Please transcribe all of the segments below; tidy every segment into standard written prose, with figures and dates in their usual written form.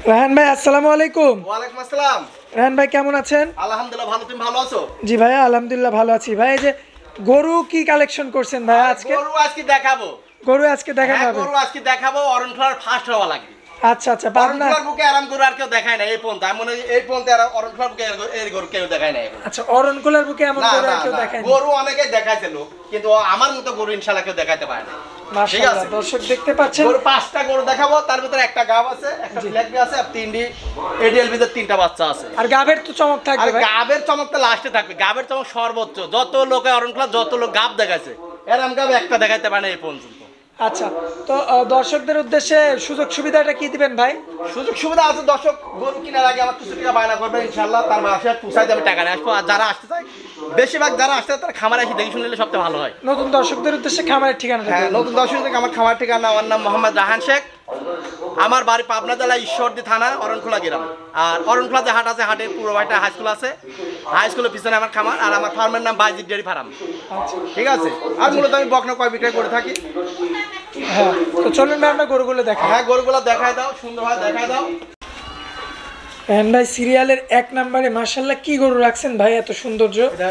রাহান ভাই আসসালামু আলাইকুম। ওয়ালাইকুম আসসালাম। রাহান ভাই কেমন আছেন? আলহামদুলিল্লাহ ভালো, তুমি ভালো আছো? জি ভাইয়া আলহামদুলিল্লাহ ভালো আছি। ভাই এই যে গরু কি কালেকশন করছেন ভাই আজকে? গরু আজকে দেখাবো। গরু আজকে দেখানো হ্যাঁ, হবে। গরু আজকে দেখাবো। অরণখোলার ফার্স্ট হওয়া লাগবে। আচ্ছা আচ্ছা, পাবনা। অরণখোলার বুকে আরাম গরু আর কেউ দেখায় না এই পর্যন্ত। এমন এই পর্যন্ত আর অরণখোলার বুকে এই গরু কেউ দেখায় না এখন। আচ্ছা, অরণকুলার বুকে এমন না গরু না আর কেউ না, দেখায়নি। গরু অনেকেই দেখাইছে লোক, কিন্তু আমার মতো গরু ইনশাআল্লাহ কেউ দেখাইতে পারে না। ঠিক মাশাআল্লাহ, আছে, দর্শক দেখতে পাচ্ছেন গরু 5টা গরু দেখাবো, তার ভিতরে একটা গাব আছে, একটা ব্ল্যাক আছে, আর 3টি এডিএল ভিতরে 3টা বাচ্চা আছে। আর গাবের তো চমক আর থাকবে ভাই। গাবের চমকটা লাস্টে থাকবে। গাবের চমক সর্বোচ্চ। যত লোকে অরণখোলা যত লোক গাব দেখাইছে, এরম গাব একটা দেখাইতে পারে না এই পর্যন্ত। আচ্ছা, তো দর্শকদের উদ্দেশ্যে সুযোগ সুবিধাটা কি দিবেন ভাই? সুযোগ সুবিধা আছে। দর্শক গরু কেনার আগে আমার কিছু টাকা বায়না করবে ইনশাআল্লাহ, তার বাসায় পুষাইতে আমি টাকা নিয়ে আসবো। আর যারা আসতে চায়, বেশিরভাগ যারা আসতে চায় তারা খামারে এসে দেখে শুনে নিলে সবচেয়ে ভালো হয়। নতুন দর্শকদের উদ্দেশ্যে খামারের ঠিকানাটা হ্যাঁ, বলুন। নতুন দর্শক থেকে আমার খামার ঠিকানা, আমার নাম মোহাম্মদ রাহান শেখ। আমার বাড়ি পাবনা জেলা ঈশ্বরদী থানা অরণখোলা গ্রাম। আর অরণখোলা যে হাট আছে, হাটের পুরো বাড়িটা হাই স্কুল আছে। হাই স্কুলের পিছনে আমার খামার। আর আমার ফার্মের নাম বাইজিৎ ডেয়ারি ফার্ম। আচ্ছা, ঠিক আছে। আর মূলত আমি বকনা কয় বিক্রয় করে থাকি। হ্যাঁ, তো চলুন ভাই আমরা গরুগুলো দেখাই। হ্যাঁ, গরুগুলো দেখায় দাও, সুন্দরভাবে দেখায় দাও। রাহান ভাই সিরিয়ালের 1 নম্বরে মাশাআল্লাহ কি গরু রাখছেন ভাই, এত সৌন্দর্য। এটা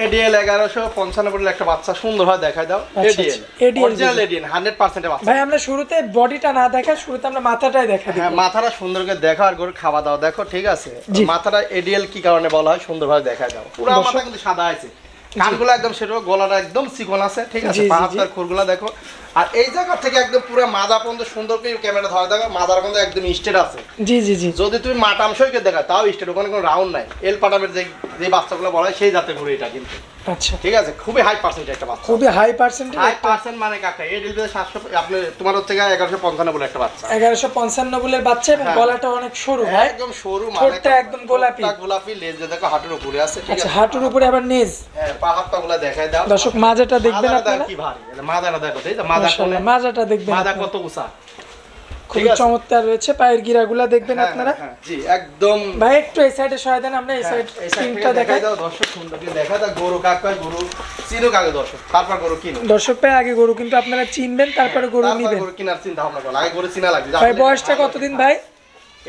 এডিএল 1195 একটা বাচ্চা, সুন্দরভাবে দেখায় দাও। আচ্ছা, এডিএল ADL অরিজিনাল এডিএল 100% বাচ্চা। ভাই আমরা শুরুতে বডিটা না দেখা, শুরুতে আমরা মাথাটাই দেখা দিই। হ্যাঁ, মাথাটা সুন্দর করে দেখো আর গরু খাওয়া দাও দেখো। ঠিক আছে, জি। মাথাটা এডিএল কি কারণে বলা হয় সুন্দরভাবে দেখায় দাও। পুরো দর্শক- মাথা কিন্তু সাদা আছে, কানগুলো একদম সেরকম, গলাটা একদম চিকন আছে। ঠিক আছে, জি, জি, পা জি। হাতের খুরগুলা দেখো। আর এই জায়গা থেকে একদম পুরো মাজা পর্যন্ত সুন্দর করে ক্যামেরা ধরে দেখো, মাজার পর্যন্ত একদম স্ট্রেট আছে। জি জি জি। যদি তুমি মাটামশইকে দেখা তাও স্ট্রেট, ওখানে কোনো রাউন্ড নাই। এল পাটামের যে যে বাচ্চাগুলো বলা হয় সেই জাতের গরু এটা কিন্তু। আচ্ছা, ঠিক আছে, খুবই হাই পার্সেন্ট একটা বাচ্চা। খুবই হাই পার্সেন্টেজ। হাই পার্সেন্ট মানে কাকা এডিএল 700, আপনি তোমার হচ্ছে 1155 বলে একটা বাচ্চা। 1155 বলের বাচ্চা এবং হ্যাঁ। গলাটা অনেক সরু ভাই। একদম সরু, ঠোঁটটা একদম গোলাপি। ঠোঁটটা গোলাপি, লেজ দেখো হাঁটুর উপরে আছে। ঠিক আচ্ছা, আছে, হাঁটুর উপরে আবার নেজ। হ্যাঁ, পা হাতগুলো দেখায় দাও। দর্শক মাজাটা দেখবেন মাজাটা আপনারা। কি ভারী, এটা মাজাটা দেখো। এই যে মাজা কোণে, মাশাআল্লাহ, মাজাটা দেখবেন মাজা আপনারা। কত উঁচা। খুব ঠিক আছে। চমৎকার রয়েছে, পায়ের গিরাগুলা দেখবেন হ্যাঁ, আপনারা। হ্যাঁ, জি একদম। ভাই একটু এই সাইডে সরাই দেন, আমরা এই সাইড এই সাইড তিনটা থেকে দেখাই। দেখাই দাও দর্শক, সুন্দর করে দেখা দাও। গরু কাক কয়, গরু চিনুক আগে দর্শক, তারপর গরু কিনুক। দর্শক ভাই আগে গরু কিন্তু আপনারা চিনবেন, তারপরে গরু তারপর নিবেন। গরু কেনার চিন্তা ভাবনা করো, আগে গরু চিনা লাগবে। ভাই বয়সটা কতদিন ভাই?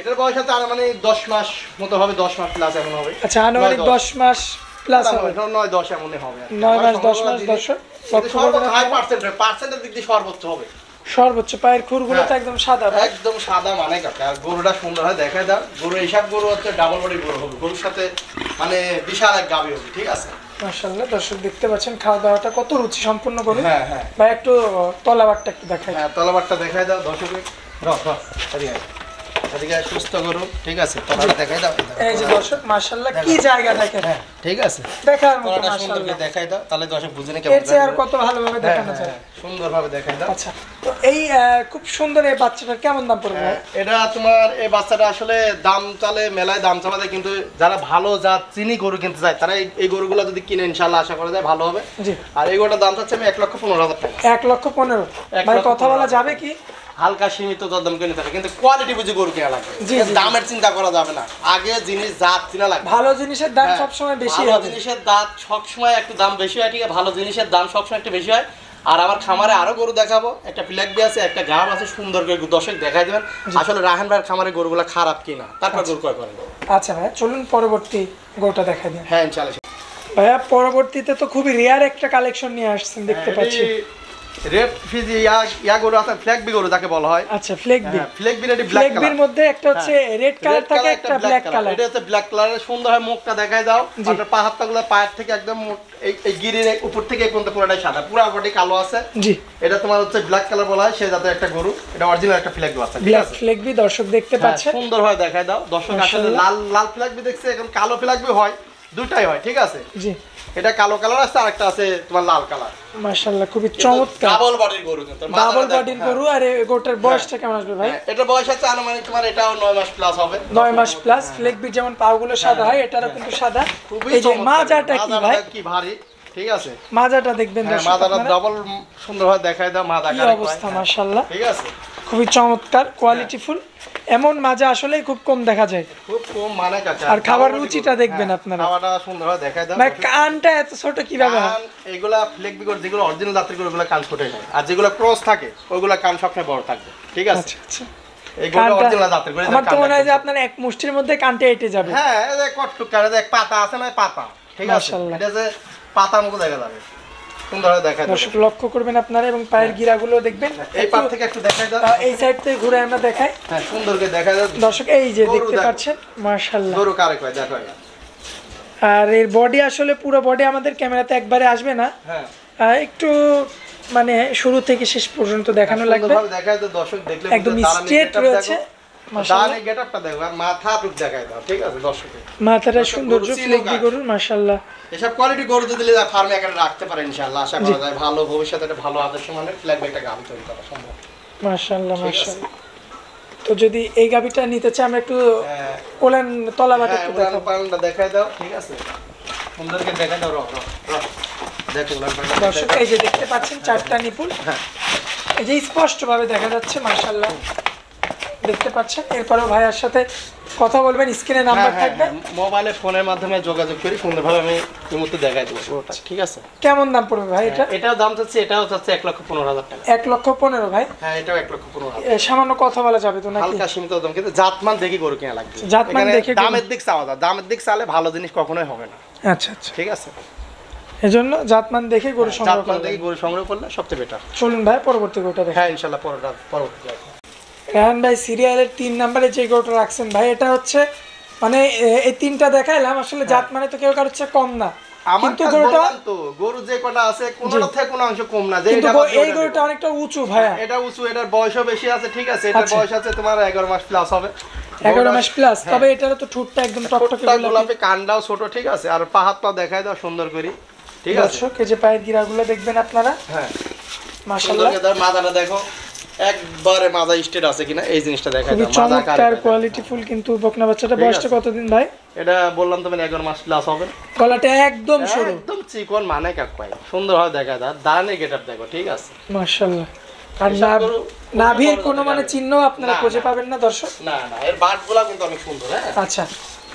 এটার বয়স আছে আর মানে 10 মাস মতো হবে, 10 মাস প্লাস এখন হবে। আচ্ছা, আনুমানিক 10 মাস প্লাস হবে। 9-10 এমনই হবে। 9 মাস 10 মাস দর্শক। লক্ষ্য করবেন সর্বোচ্চ হাই আপনারা। পার্সেন্টের দিক দিয়ে সর্বোচ্চ হবে। সর্বোচ্চ পায়ের খুরগুলো তো হ্যাঁ। একদম সাদা ভাই। একদম সাদা মানে কাকা। আর গরুটা সুন্দর হয় দেখায় দাও। গরু এইসব গরু হচ্ছে ডাবল বডি গরু হবে, গরুর সাথে মানে বিশাল এক গাভী হবে। ঠিক আছে, মাশাআল্লাহ, দর্শক দেখতে পাচ্ছেন খাওয়া দাওয়াটা কত রুচি সম্পূর্ণ গরু। হ্যাঁ হ্যাঁ ভাই একটু তলাবারটা একটু দেখাই। হ্যাঁ, তলাবারটা দেখায় দাও দর্শকের। এদিকে আয়, এদিকে আয়, সুস্থ গরু। ঠিক আছে, তলাটা দেখায় দাও। এই যে দর্শক মাশাআল্লাহ কি জায়গা দেখেন। হ্যাঁ, ঠিক আছে, দেখার মতো তলাটা সুন্দর করে মাশাআল্লাহ। দেখায় দাও, তাহলে দর্শক বুঝে নি এর কেমন চেয়ে আর লাগবে। কত ভালোভাবে দেখানো যায়। সুন্দরভাবে দেখায় দাও। আচ্ছা, তো এই খুব সুন্দর এই বাচ্চাটার কেমন দাম পড়বে ভাই? এটা তোমার এই বাচ্চাটা আসলে দাম চালে মেলায় দাম চালাতে, কিন্তু যারা ভালো জাত চিনি গরু কিনতে চায় তারা এই গরুগুলো যদি কিনে ইনশাআল্লাহ আশা করা যায় ভালো হবে। জি, আর এই গরুটার দাম চাচ্ছে আমি 1,15,000 টাকা। 1,15,000। 1,15,000 ভাই কথা বলা যাবে কি? হালকা সীমিত দরদাম করে নিতে হবে, কিন্তু কোয়ালিটি বুঝে গরু কেনা লাগবে। জি, জি। দামের চিন্তা করা যাবে না, আগে জিনিস জাত চিনা লাগবে। ভালো জিনিসের দাম হ্যাঁ, সবসময় বেশি ভালো হবে। জিনিসের দাম সবসময় একটু দাম বেশি হয়। ঠিক আছে, ভালো জিনিসের দাম সবসময় একটু বেশি হয়। আর আমার খামারে আরো গরু দেখাবো, একটা ব্ল্যাক বি আছে, একটা গাব আছে, সুন্দর করে দর্শক দেখাই দেবেন আসলে রাহান ভাইয়ের খামারে গরুগুলো খারাপ কিনা, তারপর গরু ক্রয় করেন। আচ্ছা ভাই চলুন পরবর্তী গরুটা দেখাই দিন। হ্যাঁ ইনশাআল্লাহ। ভাইয়া পরবর্তীতে তো খুবই রেয়ার একটা কালেকশন নিয়ে আসছেন দেখতে পাচ্ছি। রেড ফিজি ইয়া গরু আছে, ফ্ল্যাগ বি গরু যাকে বলা হয়। আচ্ছা, ফ্লেগবি। ফ্ল্যাগ বি রেডি ব্ল্যাক ফ্লেগবির মধ্যে একটা হচ্ছে রেড কালার থাকে, একটা ব্ল্যাক কালার। এটা হচ্ছে ব্ল্যাক কালারের, সুন্দর হয়। মুখটা দেখাই দাও। জি। আর পা হাতগুলো পায়ের থেকে একদম এই গিরির উপর থেকে এই পর্যন্ত পুরোটাই সাদা, পুরো বডি কালো আছে। জি, এটা তোমার হচ্ছে ব্ল্যাক কালার বলা হয়, সেই জাতের একটা গরু। এটা অরিজিনাল একটা ফ্ল্যাগ বি আছে। ঠিক ব্ল্যাক আছে, ফ্লেগবি দর্শক দেখতে পাচ্ছেন। সুন্দর হয় দেখাই দাও দর্শক। আসলে মাশাআল্লাহ। লাল লাল ফ্ল্যাগ বি দেখছে, এখন কালো ফ্ল্যাগ বি হয়, দুটাই হয়। ঠিক আছে, জি, এটা কালো কালার আছে, আর একটা আছে তোমার লাল কালার। মাশাআল্লাহ খুবই চমৎকার। ডাবল বডির গরু কিন্তু ডাবল বডির গরু। আর এই গরুটার বয়সটা কেমন আসবে ভাই? এটা বয়স আছে আনুমানিক তোমার এটাও 9 মাস প্লাস হবে। 9 মাস প্লাস। ফ্লেগবি যেমন পাগুলো সাদা হয়, এটারও কিন্তু সাদা। খুবই এই যে চমৎকার। মাজাটা কি ভাই? মাজাটা কি ভারী। ঠিক আছে, মাজাটা দেখবেন দর্শক মাজাটা আপনারা। ডাবল সুন্দর হয় দেখায় দাও। মাজা কি কারে অবস্থা কয়। মাশাআল্লাহ, ঠিক আছে, খুবই চমৎকার, কোয়ালিটিফুল। এমন মাজা আসলে খুব কম দেখা যায়। খুব কম মানে কাছে। আর খাবার রুচিটা দেখবেন আপনারা। খাওয়াটা সুন্দর হয় দেখায় দাও। ভাই কানটা এত ছোট কিভাবে হয়? কান এগুলা ফ্লেক বিগর যেগুলো অরিজিনাল জাতের গরু, ওগুলা কান ছোট হয়। আর যেগুলো ক্রস থাকে ওইগুলা কান সবসময় বড় থাকবে। ঠিক আছে, আচ্ছা আচ্ছা, এই গরু অরিজিনাল জাতের গরু। আমার তো মনে হয় যে আপনার এক মুষ্টির মধ্যে কানটা এঁটে যাবে। হ্যাঁ এই যে কটটুক কারে দেখ পাতা আছে না পাতা, ঠিক আছে এটা যে পাতার মতো দেখা যাবে, সুন্দর ভাবে দেখা যাবে। দর্শক লক্ষ্য করবেন আপনারা এবং পায়ের গিরাগুলো দেখবেন। এই পাশ থেকে একটু দেখাই দাও, এই সাইড থেকে ঘুরে আমরা দেখাই। হ্যাঁ সুন্দর করে দেখা যাবে দর্শক এই যে দেখতে পাচ্ছেন মাশাআল্লাহ গরু কারে কয় দেখো। আর এর বডি আসলে পুরো বডি আমাদের ক্যামেরাতে একবারে আসবে না, হ্যাঁ একটু মানে শুরু থেকে শেষ পর্যন্ত দেখানো লাগবে। দেখায় তো দর্শক দেখলে একদম স্ট্রেট রয়েছে মাশাআল্লাহ। দাঁড়ে গেটআপটা দেখো আর মাথা টুক দেখায় দাও, ঠিক আছে দর্শকে মাথাটা সৌন্দর্য ফ্লেগি গরুর মাশাআল্লাহ। এসব কোয়ালিটি গরু যদি ফার্মে এখানে রাখতে পারে ইনশাআল্লাহ আশা করা যায় ভালো ভবিষ্যতে একটা ভালো আদর্শ মানের ফ্ল্যাগ একটা গাভী তৈরি করা সম্ভব। মাশাআল্লাহ মাশাআল্লাহ। তো যদি এই গাভীটা নিতে চাই আমরা একটু কোলেন তলাবাট একটু দেখাবো, পালনটা দেখায় দাও, ঠিক আছে সুন্দর করে দেখায় দাও। দেখো দর্শক এই যে দেখতে পাচ্ছেন চারটা নিপুল, হ্যাঁ এই যে স্পষ্ট ভাবে দেখা যাচ্ছে মাশাআল্লাহ দেখতে পাচ্ছেন। এরপরেও ভাইয়ার সাথে কথা বলবেন, স্ক্রিনে নাম্বার থাকবে, মোবাইলে ফোনের মাধ্যমে যোগাযোগ করি সুন্দরভাবে আমি এই মুহূর্তে দেখাই দেবো পুরোটা, ঠিক আছে। কেমন দাম পড়বে ভাই এটা? এটাও দাম চাচ্ছে, এটাও চাচ্ছে 1,15,000 টাকা। 1,15,000 ভাই? হ্যাঁ এটাও 1,15,000। সামান্য কথা বলা যাবে তো নাকি? হালকা সীমিত দাম, কিন্তু জাতমান দেখি গরু কেনা লাগবে। জাতমান দেখে দামের দিক চাওয়া যায়, দামের দিক চালে ভালো জিনিস কখনোই হবে না। আচ্ছা আচ্ছা ঠিক আছে, এজন্য জাতমান দেখে গরু সংগ্রহ জাতমান দেখে গরু সংগ্রহ করলে সবচেয়ে বেটার। চলুন ভাই পরবর্তী গরুটা দেখি। হ্যাঁ ইনশাআল্লাহ পরবর্তী রাহান ভাই সিরিয়ালের 3 নম্বরে যে গরুটা রাখছেন ভাই, এটা হচ্ছে মানে এই তিনটা দেখাইলাম আসলে জাত মানে তো কেউ কারোর চেয়ে কম না, কিন্তু গরুটা তো গরু যে কটা আছে কোনটা থেকে কোনো অংশ কম না, যে এটা এই গরুটা অনেকটা উঁচু ভাইয়া। এটা উঁচু, এটার বয়সও বেশি আছে, ঠিক আছে এটার বয়স আছে তোমার 11 মাস প্লাস হবে। 11 মাস প্লাস, তবে এটার তো ঠোঁটটা একদম টকটকে গোলাপি, কানটাও ছোট, ঠিক আছে। আর পা হাতটা দেখায় দাও সুন্দর করে, ঠিক আছে। দর্শক এই যে পায়ের গিরাগুলো দেখবেন আপনারা, হ্যাঁ মাশাআল্লাহ। মাথাটা দেখো একবারে মাথা স্ট্রেট আছে কিনা এই জিনিসটা দেখায় দাও। চমৎকার কোয়ালিটি ফুল। কিন্তু বকনা বাচ্চাটা বয়সটা কতদিন ভাই? এটা বললাম তো 11 মাস প্লাস হবে। গলাটা একদম সরু, একদম চিকন, মানে কাক পায় সুন্দর ভাবে দেখায় দাও। দাঁড়ানোর গেটআপ দেখো, ঠিক আছে মাশাআল্লাহ। আর নাভির কোনো মানে চিহ্ন আপনারা খুঁজে পাবেন না দর্শক। না না, এর বাটগুলা কিন্তু অনেক সুন্দর। হ্যাঁ আচ্ছা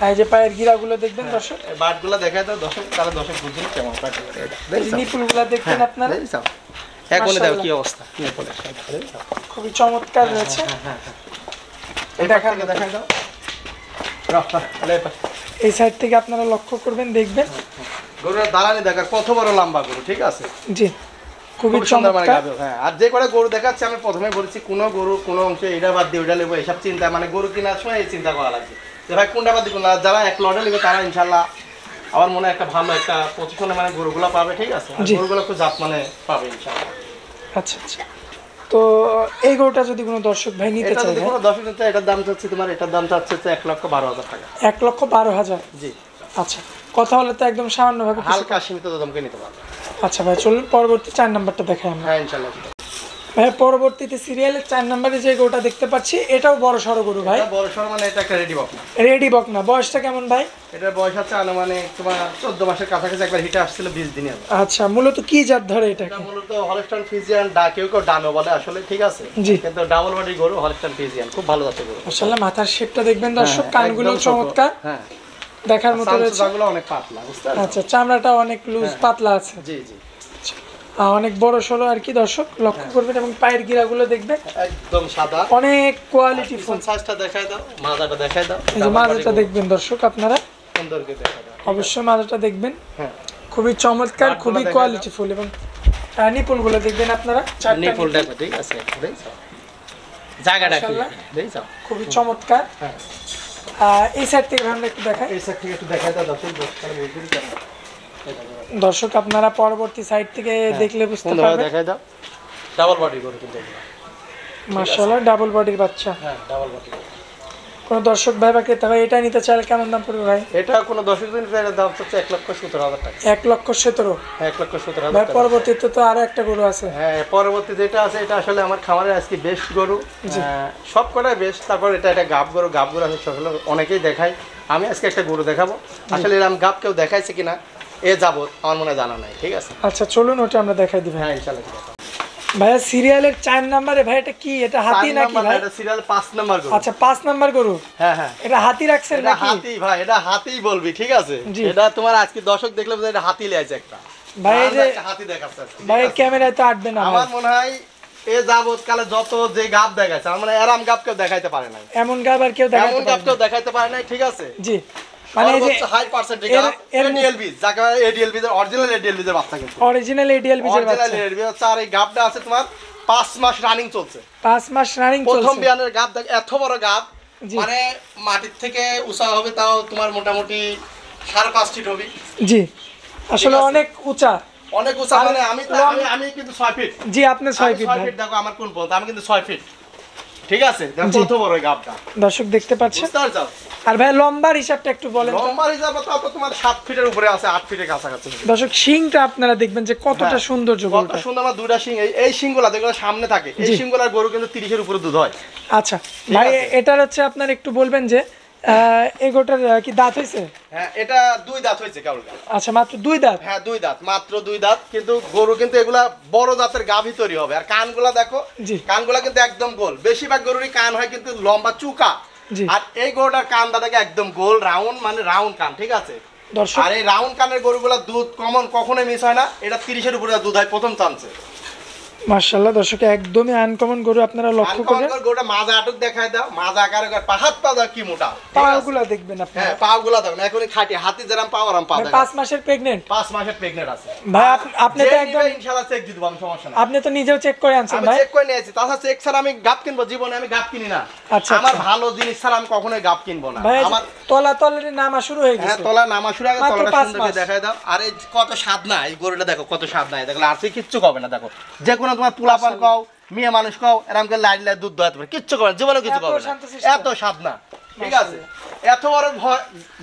এই যে পায়ের গিরাগুলো দেখবেন দর্শক, এই বাটগুলা দেখায় দাও দর্শক, তাহলে দর্শক বুঝবেন কেমন পাট। এই নিপুলগুলো দেখবেন আপনারা, এখন দেখো কি অবস্থা, নিপুলের খুবই চমৎকার রয়েছে। এই দেখায় দাও এই সাইড থেকে আপনারা লক্ষ্য করবেন, দেখবেন গরুর দাঁড়ানি দেখার কত বড় লম্বা গরু, ঠিক আছে। জি খুবই চমৎকার। হ্যাঁ আর যে কটা গরু দেখাচ্ছে আমি প্রথমে বলেছি কোনো গরু কোনো অংশে এটা বাদ দিয়ে ওইটা নেবো এসব চিন্তা, মানে গরু কেনার সময় এই চিন্তা করা লাগবে যে ভাই কোনটা বাদ দিয়ে কোনটা। যারা এক লটে নেবে তারা ইনশাল্লাহ আমার মনে হয় একটা ভালো একটা প্রতিষ্ঠানে মানে গরুগুলো পাবে, ঠিক আছে। গরুগুলো একটু জাত মানে পাবে ইনশাল্লাহ। আচ্ছা আচ্ছা, তো এই গরুটা যদি কোনো দর্শক ভাই নিতে চায়, কোনো দর্শক নিতে, এটার দাম চাচ্ছে তোমার, এটার দাম চাচ্ছে 1,12,000 টাকা। 1,12,000? জি আচ্ছা, কথা হলে তো একদম সামান্য ভাবে হালকা সীমিত দামকে নিতে পারবে। আচ্ছা ভাই চলুন পরবর্তী 4 নাম্বারটা দেখাই আমরা। হ্যাঁ ইনশাআল্লাহ ভাই পরবর্তীতে সিরিয়ালের 4 নম্বরে যে গরুটা দেখতে পাচ্ছি এটাও বড় সড়ো গরু ভাই। বড় সড়ো মানে এটা একটা রেডি বকনা। রেডি বকনা, বয়সটা কেমন ভাই? এটার বয়স আছে আনুমানিক তোমার 14 মাসের কাছাকাছি, একবার হিটে আসছিল 20 দিনে। আচ্ছা, মূলত কি জাত ধরে এটা? এটা মূলত হলস্টাইন ফ্রিজিয়ান, কেউ ডানো বলে আসলে, ঠিক আছে। জি, কিন্তু ডাবল বডি গরু হলস্টাইন ফ্রিজিয়ান, খুব ভালো জাতের গরু। মাশাআল্লাহ মাথার শেপটা দেখবেন দর্শক, কানগুলো চমৎকার, হ্যাঁ দেখার মতো রয়েছে। চামড়াগুলো অনেক পাতলা, বুঝতে পারছেন? আচ্ছা, চামড়াটা অনেক লুজ পাতলা আছে। জি জি, অনেক বড় সড়ো আর কি দর্শক লক্ষ্য করবেন। এবং পায়ের গিরাগুলো দেখবেন একদম সাদা, অনেক কোয়ালিটি ফুল। সাইজটা দেখায় দাও, মাথাটা দেখায় দাও। এই যে মাথাটা দেখবেন দর্শক আপনারা, সুন্দর করে দেখায় দাও, অবশ্যই মাথাটা দেখবেন, হ্যাঁ খুবই চমৎকার, খুবই কোয়ালিটি ফুল। এবং নিপুলগুলো দেখবেন আপনারা, চারটা নিপুল দেখো, ঠিক আছে, দেখছো জায়গাটা কি দেখছো, খুবই চমৎকার। হ্যাঁ এই সাইড থেকে আমরা একটু দেখাই, এই সাইড থেকে একটু দেখায় দাও দর্শক, তাহলে বুঝবেন কেন। দর্শক আপনারা পরবর্তী সাইড থেকে দেখলে বুঝতে পারবেন। দেখায় দাও, ডাবল বডি গরু কিন্তু এগুলো, মাশাআল্লাহ ডাবল বডির বাচ্চা। হ্যাঁ ডাবল বডি। কোন দর্শক ভাই বা ক্রেতা ভাই এটা নিতে চাইলে কেমন দাম পড়বে ভাই? এটা কোনো দর্শক দিন এর দাম হচ্ছে 1,17,000 টাকা। 1,17,000? হ্যাঁ 1,17,000 ভাই টাকা। পরবর্তীতে তো আরো একটা গরু আছে। হ্যাঁ পরবর্তী যেটা আছে এটা আসলে আমার খামারে আজকে বেস্ট গরু, সব কটাই বেস্ট। তারপর এটা গাব গরু আমি আসলে অনেকেই দেখাই, আমি আজকে একটা গরু দেখাবো। আসলে এরকম গাব কেউ দেখাইছে কিনা যাবত আমার মনে জানা নাই, ঠিক আছে। আচ্ছা চলুন ওটা আমরা দেখাই দিই। হ্যাঁ ইনশাআল্লাহ। ভাইয়া সিরিয়ালের 4 নম্বরে ভাই এটা কি? এটা হাতি নাকি ভাই? এটা সিরিয়াল 5 নাম্বার গরু। আচ্ছা 5 নাম্বার গরু। হ্যাঁ হ্যাঁ, এটা হাতি রাখছেন নাকি? এটা হাতি ভাই, এটা হাতিই বলবি, ঠিক আছে। এটা তোমার আজকে দর্শক দেখলে বুঝবে এটা হাতি লেয়াছে একটা। ভাই এই যে হাতি দেখাচ্ছে ভাই ক্যামেরায় তো আটবে না, আমার মনে হয় এ যাবৎকালে যত যে গাব দেখাইছে মানে এরাম গাব কেউ দেখাইতে পারে নাই, এমন গাব আর কেউ এমন গাব কেউ দেখাইতে পারে নাই, ঠিক আছে। জি, মানে এই যে হাই পার্সেন্টেজ গাব এডিএলবি, যাকে এডিএলবি এর অরিজিনাল এডিএলবি এর বাচ্চা, কিন্তু অরিজিনাল এডিএলবি এর বাচ্চা, অরিজিনাল এডিএলবি হচ্ছে। আর এই গাবটা আছে তোমার 5 মাস রানিং চলছে, 5 মাস রানিং চলছে। প্রথম বিয়ানের গাব দেখ, এত বড় গাব, মানে মাটির থেকে উঁচা হবে তাও তোমার মোটামুটি 5.5 ফিট হবে। জি, আসলে অনেক উঁচা, অনেক উঁচা, মানে আমি কিন্তু 6 ফিট। জি, আপনি 6 ফিট। 6 ফিট দেখো আমার কোন পথ, আমি কিন্তু 6 ফিট, ঠিক আছে। দেখো কত বড় এই গাবটা, দর্শক দেখতে পাচ্ছেন। বুঝতে পারছো? আর ভাই লম্বার হিসাবটা একটু বলেন। লম্বার হিসাবে তো তোমার 7 ফিটের উপরে আছে, 8 ফিটের কাছাকাছি। দর্শক শিংটা আপনারা দেখবেন যে কতটা সৌন্দর্য, কত সুন্দর। আমার দুইটা শিং, এই শিংগুলা যেগুলো সামনে থাকে, এই শিংগুলার গরু কিন্তু 30 এর উপরে দুধ হয়। আচ্ছা ভাই, এটার হচ্ছে আপনার একটু বলবেন যে এই গোটার কি দাঁত হয়েছে? হ্যাঁ, এটা 2 দাঁত হয়েছে কেবল। আচ্ছা, মাত্র 2 দাঁত? হ্যাঁ, 2 দাঁত, মাত্র 2 দাঁত। কিন্তু গরু কিন্তু এগুলা বড় জাতের গাভী তৈরি হবে। আর কানগুলা দেখো, কানগুলা কিন্তু একদম গোল। বেশিরভাগ গরুরই কান হয় কিন্তু লম্বা চুকা, আর এই গরুটার কানটা দেখে একদম গোল রাউন্ড, মানে রাউন্ড কান, ঠিক আছে। আর এই রাউন্ড কানের গরুগুলা দুধ কমন কখনোই মিস হয় না। এটা 30 এর উপরে দুধ হয় প্রথম চান্সে। মাশাআল্লাহ, দর্শক একদমই আনকমন গরু আপনারা লক্ষ্য করেন। গরুটা মাজা আটক দেখায় দাও, মাজা আকার পাহাড় পা দাও, কি মোটা পাগুলা দেখবেন আপনি। হ্যাঁ, পাগুলা দেখুন এখনই খাঁটি হাতি যেরকম পা আরাম পা। 5 মাসের প্রেগন্যান্ট, 5 মাসের প্রেগন্যান্ট আছে ভাই। আপনি তো একদম ইনশাআল্লাহ চেক দিতে পারবেন, সমস্যা নাই। আপনি তো নিজেও চেক করে আনছেন ভাই? আমি চেক করে নিয়েছি, তাছাড়া চেক ছাড়া আমি গাব কিনবো? জীবনে আমি গাব কিনি না। আচ্ছা, আমার ভালো জিনিস ছাড়া আমি কখনোই গাব কিনবো না। আমার তলার নামা শুরু হয়ে গেছে। হ্যাঁ, তলা নামা শুরু হয়ে গেছে। তলাটা সুন্দর করে দেখায় দাও। আর এই কত স্বাদ না, এই গরুটা দেখো কত স্বাদ না। দেখলে আর কিচ্ছু হবে না। দেখো যে কোনো তোমার পোলাপান কও, মেয়ে মানুষ কও, এরকম করে লাইট লাইট দুধ দোয়াতে পারে, কিচ্ছু করে জীবনে কিছু হবে না। এত স্বাদ না, ঠিক আছে। এত বড়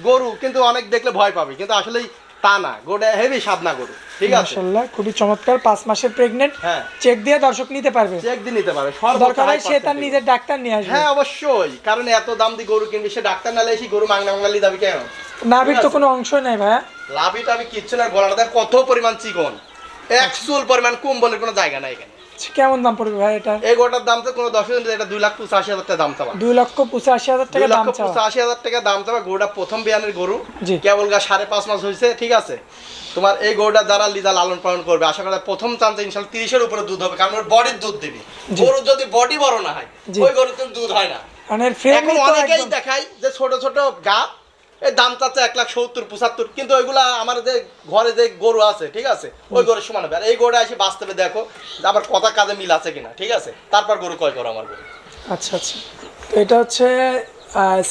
গরু কিন্তু অনেক দেখলে ভয় পাবে, কিন্তু আসলেই তা না। গরুটা হেভি স্বাদ না গরু, ঠিক আছে। মাশাআল্লাহ, খুবই চমৎকার। 5 মাসের প্রেগন্যান্ট। হ্যাঁ, চেক দিয়ে দর্শক নিতে পারবে, চেক দিয়ে নিতে পারবে। দরকার হয় সে তার নিজের ডাক্তার নিয়ে আসবে। হ্যাঁ, অবশ্যই, কারণ এত দাম দিয়ে গরু কিনবি, সে ডাক্তার না এসে গরু মাংনা মাংনালি দাবি কেন? নাভির তো কোনো অংশই নাই ভাইয়া। লাভিটা আমি কিচ্ছু না, গলাটা কত পরিমাণ চিকন, একচুল পরিমাণ কম্বলের কোনো জায়গা নাই এখানে। কেমন দাম পড়বে ভাই এটা? এই গোটার দাম তো কোনো 10 এটা 2,85,000 টাকা দাম চাওয়া। 2,85,000 টাকা দাম চাওয়া। 2,85,000 টাকা দাম চাওয়া। গরুটা প্রথম বিয়ানের গরু, কেবল 5.5 মাস হয়েছে, ঠিক আছে। তোমার এই গরুটা যারা লিদা লালন পালন করবে, আশা করা প্রথম চান্সে ইনশাআল্লাহ 30 এর উপরে দুধ হবে, কারণ ওর বডির দুধ দিবি। গরু যদি বডি বড় না হয়, ওই গরুর তো দুধ হয় না। এখন অনেকেই দেখায় যে ছোট ছোট গা, এই দাম চাচ্ছে 1,70,75, কিন্তু ওইগুলা আমার যে ঘরে যে গরু আছে, ঠিক আছে, ওই গরুর সমান হবে। আর এই গরুটা এসে বাস্তবে দেখো আবার কথা কাজে মিল আছে কিনা, ঠিক আছে, তারপর গরু কয় করো আমার গরু। আচ্ছা আচ্ছা, তো এটা হচ্ছে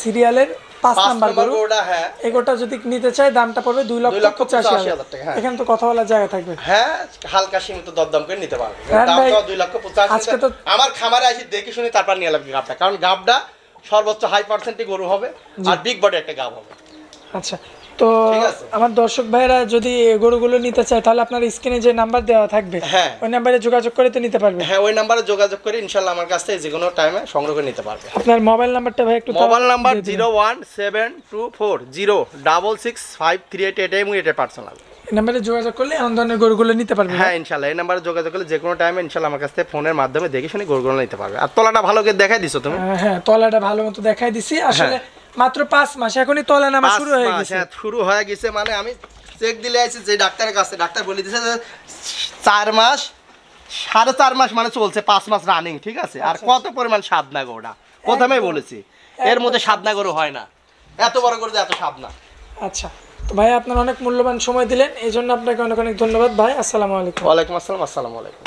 সিরিয়ালের 5 নাম্বার গরুটা। হ্যাঁ, এই গরুটা যদি নিতে চাই দামটা পড়বে 2,85,000 টাকা। এখানে তো কথা বলার জায়গা থাকবে। হ্যাঁ, হালকা সীমিত দরদাম করে নিতে পারবে। দামটা 2,85,000। আজকে তো আমার খামারে এসে দেখে শুনে তারপর নিয়ে লাগবে গাবটা, কারণ গাবটা সর্বোচ্চ হাই পার্সেন্টেজ গরু হবে আর বিগ বডি একটা গাব হবে। আচ্ছা, তো আমার দর্শক ভাইরা যদি গরুগুলো নিতে চায় তাহলে আপনার স্ক্রিনে যে নাম্বার দেওয়া থাকবে, ওই নাম্বারে যোগাযোগ করে তো নিতে পারবে। হ্যাঁ, ওই নাম্বারে যোগাযোগ করে ইনশাআল্লাহ আমার কাছ থেকে যে কোনো টাইমে সংগ্রহ করে নিতে পারবে। আপনার মোবাইল নাম্বারটা ভাই একটু? মোবাইল নাম্বার 01724065338, এবং এটা পার্সোনাল। এই নাম্বারে যোগাযোগ করলে এমন ধরনের গরুগুলো নিতে পারবে। হ্যাঁ, ইনশাআল্লাহ এই নাম্বারে যোগাযোগ করলে যে কোনো টাইমে ইনশাআল্লাহ আমার কাছ থেকে ফোনের মাধ্যমে দেখে শুনে গরুগুলো নিতে পারবে। আর তলাটা ভালো করে দেখাই দিছো তুমি? হ্যাঁ, তলাটা ভালো মতো দেখাই দিছি। আসলে মাত্র 5 মাস, এখনই তলা নামা শুরু হয়ে গেছে। হ্যাঁ, শুরু হয়ে গেছে। মানে আমি চেক দিলে আইছি যে ডাক্তারের কাছে, ডাক্তার বলে দিয়েছে যে 4 মাস 4.5 মাস মানে চলছে, 5 মাস রানিং, ঠিক আছে। আর কত পরিমাণ সাদনা গরুটা প্রথমেই বলেছি, এর মধ্যে সাদনা গরু হয় না, এত বড় গরু এত সাদনা। আচ্ছা, তো ভাই আপনার অনেক মূল্যবান সময় দিলেন, এই জন্য আপনাকে অনেক অনেক ধন্যবাদ ভাই। আসসালামু আলাইকুম। ওয়ালাইকুম আসসালাম। আসসালামু আলাইকুম।